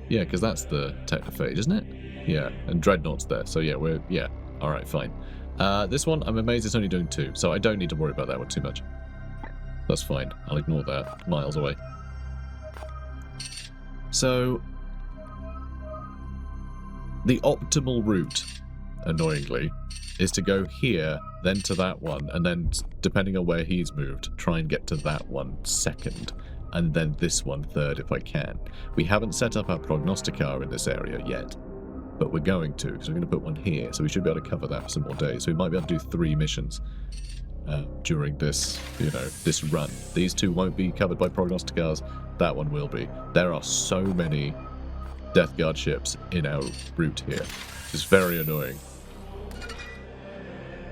Yeah, because that's the Technophage, isn't it? Yeah, and Dreadnought's there. So yeah, we're... Yeah, alright, fine. This one, I'm amazed it's only doing 2, so I don't need to worry about that one too much. That's fine. I'll ignore that. Miles away. So... The optimal route, annoyingly, is to go here, then to that one, and then, depending on where he's moved, try and get to that one second, and then this one third if I can. We haven't set up our prognosticar in this area yet, but we're going to, because we're going to put one here, so we should be able to cover that for some more days. So we might be able to do 3 missions during this, you know, this run. These 2 won't be covered by prognosticars, that one will be. There are so many Death Guard ships in our route here. It's very annoying.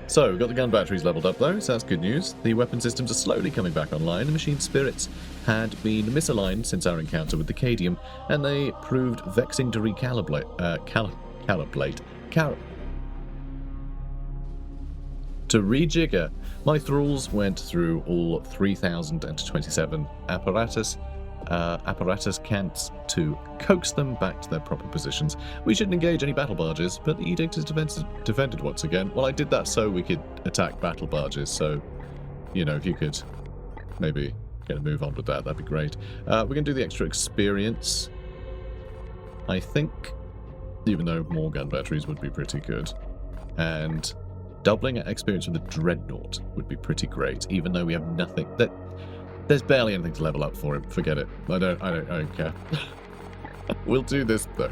So, we've got the gun batteries leveled up though, so that's good news. The weapon systems are slowly coming back online. The machine spirits had been misaligned since our encounter with the Cadium, and they proved vexing to recalibrate. To rejigger. My thralls went through all 3,027 apparatus cants to coax them back to their proper positions. We shouldn't engage any battle barges, but the edict is defended once again. Well, I did that so we could attack battle barges, so, you know, if you could maybe get a move on with that, that'd be great. We're going to do the extra experience, I think, even though more gun batteries would be pretty good. And doubling our experience with the Dreadnought would be pretty great, even though we have nothing... There's barely anything to level up for him. Forget it. I don't care. We'll do this, though.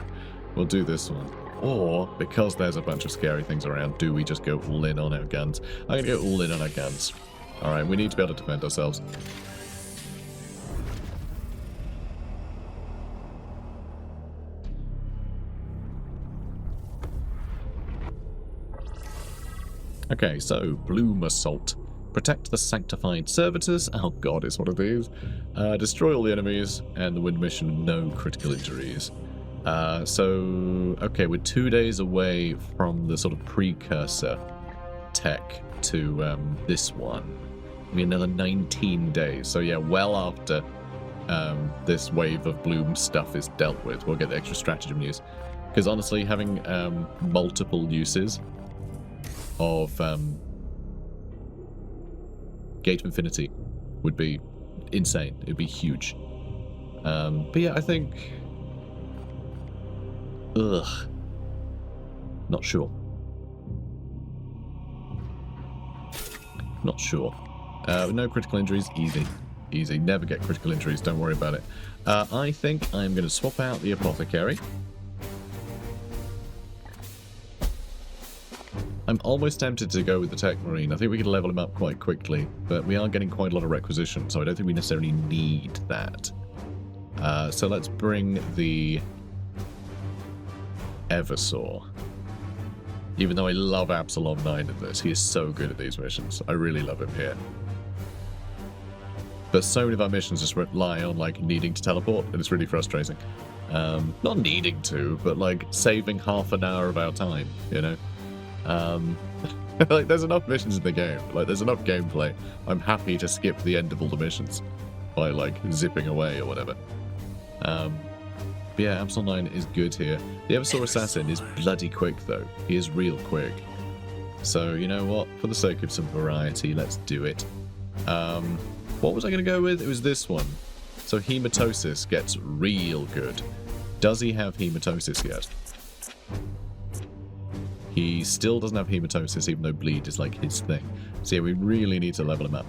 We'll do this one. Or, because there's a bunch of scary things around, do we just go all in on our guns? I'm going to go all in on our guns. Alright, we need to be able to defend ourselves. Okay, so, Bloom Assault. Protect the sanctified servitors. Oh god, it's one of these. Destroy all the enemies, and the win mission, no critical injuries. Okay, we're 2 days away from the sort of precursor tech to this one. Maybe another 19 days. So yeah, well after this wave of Bloom stuff is dealt with, we'll get the extra stratagem use. Because honestly, having multiple uses of Gate of Infinity would be insane. It'd be huge. But yeah, I think... Ugh. Not sure. Not sure. No critical injuries, easy. Easy. Never get critical injuries, don't worry about it. I think I'm going to swap out the Apothecary. I'm almost tempted to go with the Tech Marine. I think we can level him up quite quickly, but we are getting quite a lot of requisition, so I don't think we necessarily need that. So let's bring the Eversaw. Even though I love Absalom 9 in this, he is so good at these missions. I really love him here. But so many of our missions just rely on, like, needing to teleport, and it's really frustrating. Not needing to, but, like, saving half an hour of our time, you know? Like, there's enough missions in the game. Like, there's enough gameplay. I'm happy to skip the end of all the missions by, like, zipping away or whatever. But yeah, Absalom 9 is good here. The Eversaw Assassin is bloody quick, though. He is real quick. So, you know what? For the sake of some variety, let's do it. What was I going to go with? It was this one. So hematosis gets real good. Does he have hematosis yet? He still doesn't have hematosis, even though bleed is like his thing. So yeah, we really need to level him up.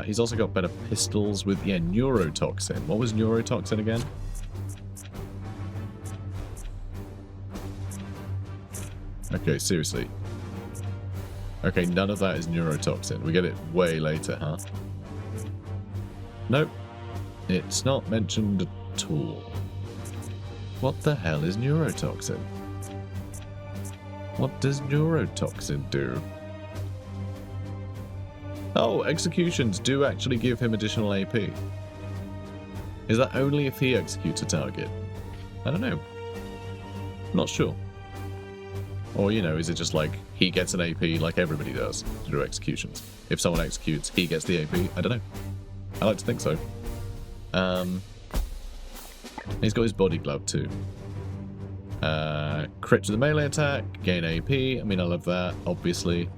He's also got better pistols with, yeah, neurotoxin. What was neurotoxin again? Okay, seriously. Okay, none of that is neurotoxin. We get it way later, huh? Nope. It's not mentioned at all. What the hell is neurotoxin? What does neurotoxin do? Oh, executions do actually give him additional AP. Is that only if he executes a target? I don't know. Not sure. Or, you know, is it just like he gets an AP like everybody does through executions? If someone executes, he gets the AP? I don't know. I like to think so. He's got his body glove too. Crit to the melee attack, gain AP. I mean, I love that, obviously.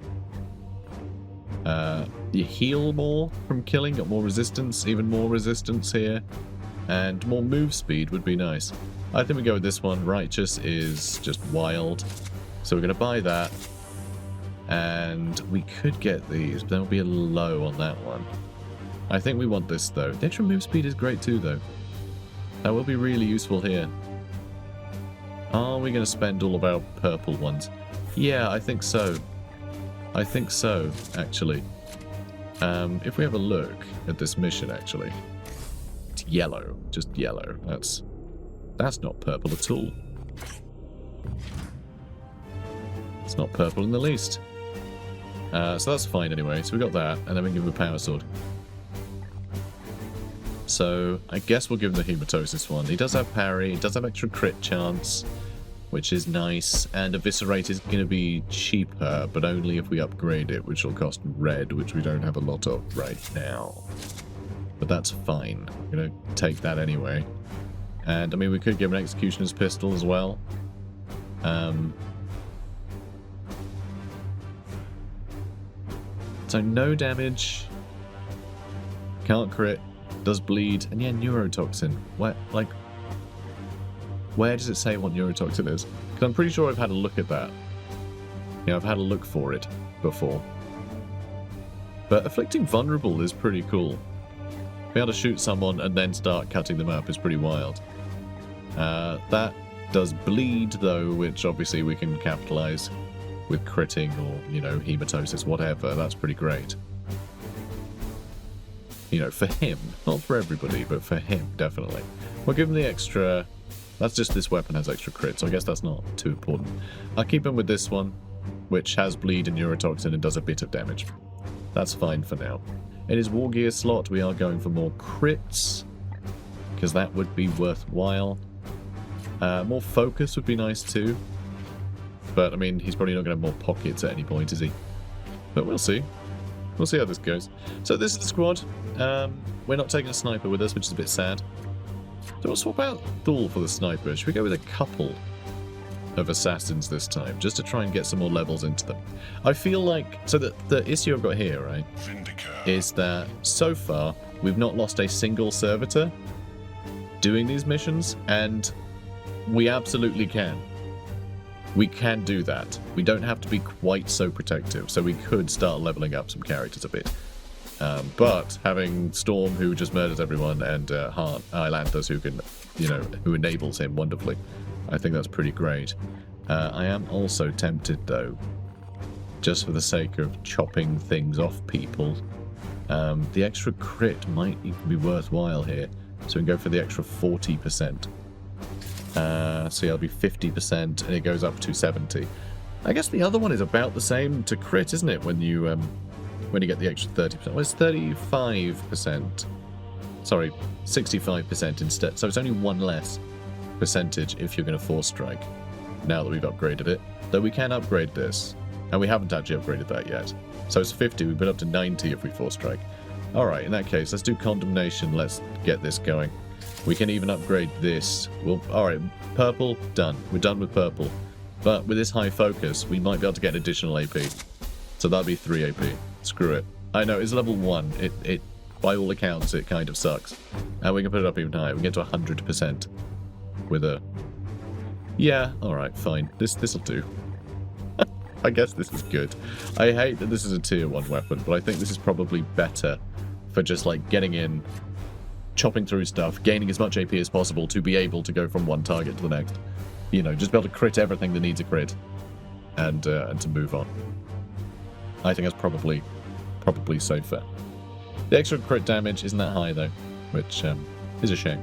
You heal more from killing, got more resistance, even more resistance here. And more move speed would be nice. I think we go with this one. Righteous is just wild. So we're going to buy that. And we could get these, but then we'll be a low on that one. I think we want this, though. The extra move speed is great, too, though. That will be really useful here. Are we going to spend all of our purple ones? Yeah, I think so. I think so, actually. If we have a look at this mission, actually. It's yellow. Just yellow. That's not purple at all. It's not purple in the least. So that's fine anyway. So we got that, and then we can give him a power sword. So I guess we'll give him the hematosis one. He does have parry, he does have extra crit chance, which is nice, and eviscerate is going to be cheaper, but only if we upgrade it, which will cost red, which we don't have a lot of right now. But that's fine. We're going to take that anyway. And I mean, we could give an executioner's pistol as well. So no damage, can't crit, does bleed, and yeah, neurotoxin. Where does it say what neurotoxin is? Because I'm pretty sure I've had a look at that. Yeah, I've had a look for it before. But afflicting vulnerable is pretty cool. Be able to shoot someone and then start cutting them up is pretty wild. That does bleed though, which obviously we can capitalize with critting or, you know, hematosis, whatever. That's pretty great. You know, for him. Not for everybody, but for him, definitely. We'll give him the extra... That's just this weapon has extra crit, so I guess that's not too important. I'll keep him with this one, which has bleed and neurotoxin and does a bit of damage. That's fine for now. In his war gear slot, we are going for more crits, because that would be worthwhile. More focus would be nice too. But, I mean, he's probably not going to have more pockets at any point, is he? But we'll see. We'll see how this goes. So this is the squad. We're not taking a sniper with us, which is a bit sad. So we'll swap out Thule for the sniper. Should we go with a couple of assassins this time, just to try and get some more levels into them? I feel like... So the issue I've got here, right, is that so far we've not lost a single servitor doing these missions, and we absolutely can. We can do that. We don't have to be quite so protective, so we could start leveling up some characters a bit. But having Storm, who just murders everyone, and Islanders, who can, you know, who enables him wonderfully, I think that's pretty great. I am also tempted, though, just for the sake of chopping things off people, the extra crit might even be worthwhile here. So we can go for the extra 40%. So it'll be 50%, and it goes up to 70. I guess the other one is about the same to crit, isn't it? When you get the extra 30%. Well, it's 35%. Sorry, 65% instead. So it's only one less percentage if you're going to force strike. Now that we've upgraded it, though we can upgrade this, and we haven't actually upgraded that yet. So it's 50. We've been up to 90 if we force strike. All right, in that case, let's do condemnation. Let's get this going. We can even upgrade this. All right, purple, done. We're done with purple. But with this high focus, we might be able to get an additional AP. So that'll be 3 AP. Screw it. I know, it's level 1. It by all accounts, it kind of sucks. And we can put it up even higher. We can get to 100% with a... Yeah, alright, fine. This'll do. I guess this is good. I hate that this is a tier 1 weapon, but I think this is probably better for just, like, getting in, chopping through stuff, gaining as much AP as possible to be able to go from one target to the next. You know, just be able to crit everything that needs a crit and to move on. I think that's probably safer. The extra crit damage isn't that high, though, which is a shame.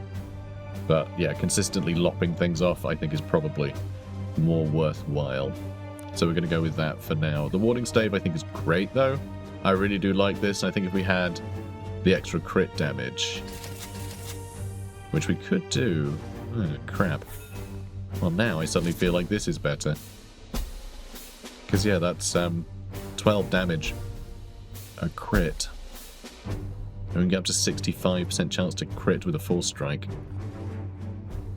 But, yeah, consistently lopping things off, I think, is probably more worthwhile. So we're going to go with that for now. The warding stave, I think, is great, though. I really do like this. I think if we had the extra crit damage, which we could do... Oh, crap. Well, now I suddenly feel like this is better. Because, yeah, that's 12 damage a crit. And we can get up to 65% chance to crit with a full strike.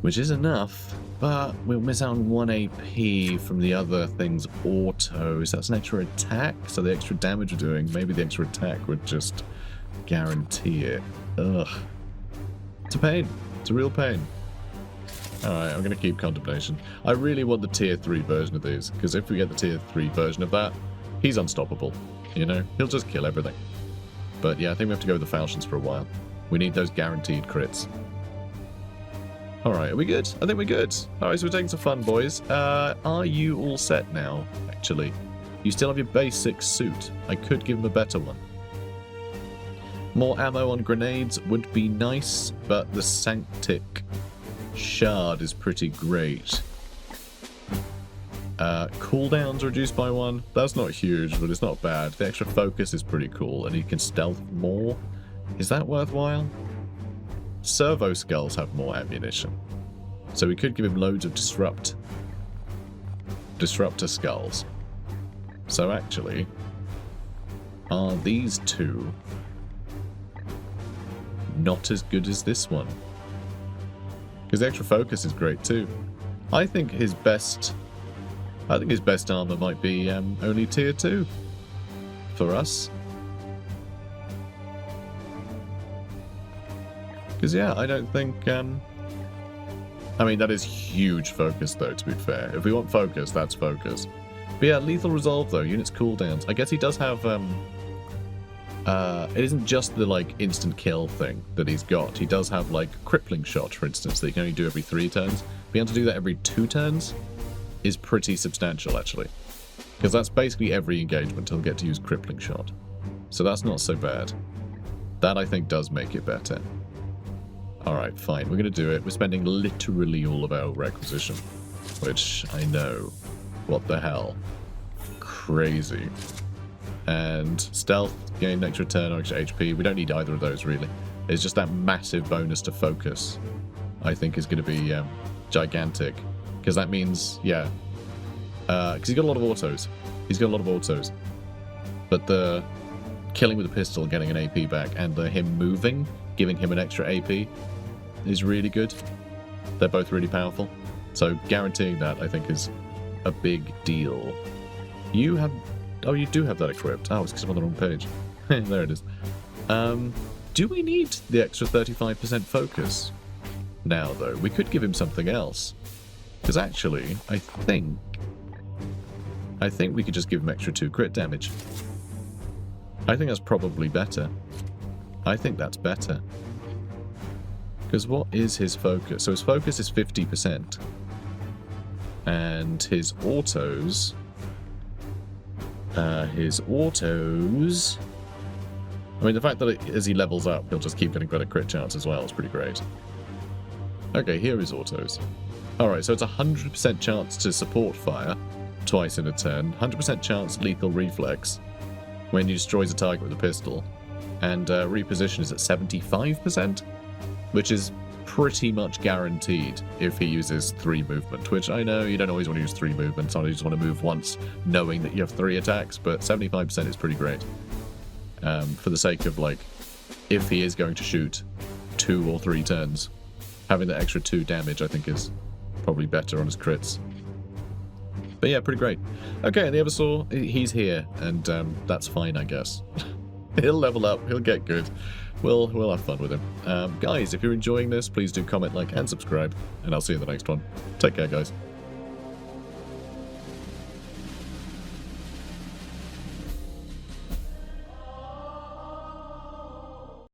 Which is enough, but we'll miss out on 1 AP from the other thing's autos. That's an extra attack, so the extra damage we're doing, maybe the extra attack would just guarantee it. Ugh. It's a pain. It's a real pain. Alright, I'm going to keep Contemplation. I really want the tier 3 version of these, because if we get the tier 3 version of that, he's unstoppable. You know? He'll just kill everything. But yeah, I think we have to go with the falchions for a while. We need those guaranteed crits. Alright, are we good? I think we're good. Alright, so we're taking some fun, boys. Are you all set now, actually? You still have your basic suit. I could give him a better one. More ammo on grenades would be nice, but the Sanctic Shard is pretty great. Cooldowns reduced by 1. That's not huge, but it's not bad. The extra focus is pretty cool, and he can stealth more. Is that worthwhile? Servo skulls have more ammunition. So we could give him loads of disruptor skulls. So actually, are these two not as good as this one? Because the extra focus is great too. I think his best armor might be only tier 2 for us. Because, yeah, I don't think... I mean, that is huge focus, though, to be fair. If we want focus, that's focus. But yeah, lethal resolve, though. Units cooldowns. I guess he does have... it isn't just the, like, instant kill thing that he's got. He does have, like, crippling shot, for instance, that he can only do every 3 turns. Being able to do that every 2 turns is pretty substantial, actually. Because that's basically every engagement he'll get to use crippling shot. So that's not so bad. That, I think, does make it better. Alright, fine. We're going to do it. We're spending literally all of our requisition. Which, I know. What the hell. Crazy. And stealth, gain extra turn or extra HP. We don't need either of those, really. It's just that massive bonus to focus, I think, is going to be gigantic. Because that means, yeah. Because he's got a lot of autos. He's got a lot of autos. But the killing with a pistol, getting an AP back, and the him moving, giving him an extra AP, is really good. They're both really powerful. So guaranteeing that, I think, is a big deal. You have... Oh, you do have that equipped. Oh, it's because I'm on the wrong page. There it is. Do we need the extra 35% focus now, though? We could give him something else. Because actually, I think we could just give him extra 2 crit damage. I think that's probably better. I think that's better. Because what is his focus? So his focus is 50%. And his autos... I mean, the fact that as he levels up, he'll just keep getting better crit chance as well is pretty great. Okay, here is autos. Alright, so it's 100% chance to support fire twice in a turn, 100% chance lethal reflex when he destroys a target with a pistol, and reposition is at 75%, which is pretty much guaranteed if he uses 3 movement, which I know you don't always want to use 3 movement, sometimes you just want to move once knowing that you have 3 attacks, but 75% is pretty great. For the sake of, like, if he is going to shoot 2 or 3 turns, having that extra 2 damage I think is probably better on his crits. But yeah, pretty great. Okay, and the Eversaw, he's here, and that's fine, I guess. He'll level up. He'll get good. We'll have fun with him. Guys, if you're enjoying this, please do comment, like, and subscribe. And I'll see you in the next one. Take care, guys.